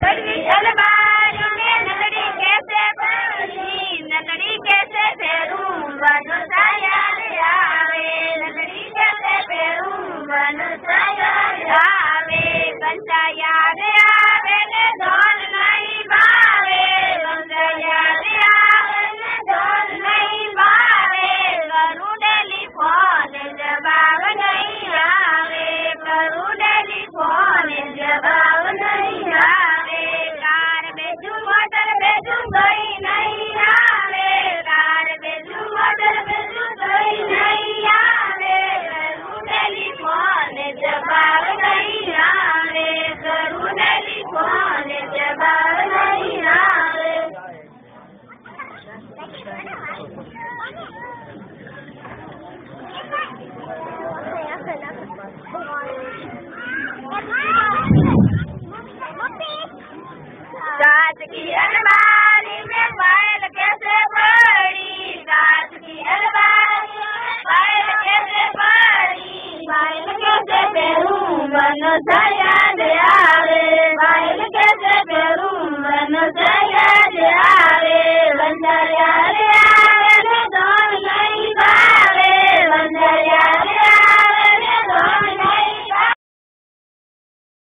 कड़वी अलमारी में नकड़ी कैसे पड़ी, नकड़ी कैसे फेरूं बनसा याद आवे, नकड़ी कैसे फेरूं बनसा याद आवे, बनसा याद आवे ने धोन नहीं भावे, बनसा याद आवे ने धोन नहीं भावे, करूं टेलीफोन जवाब नहीं आवे, करूं टेलीफोन जवाब नहीं आवे, कार बेचूं मोटर बेचूं कोई नहीं आवे, कार बेचूं मोटर बेचूं कोई नहीं आवे, करूं टेलीफोन जवाब नहीं आवे, करूं टेलीफोन जवाब नहीं आवे। कांच की अलमारी में फाइल कैसे पड़ी, कांच की अलमारी में फाइल कैसे पड़ी, फाइल कैसे फेरूं बनसा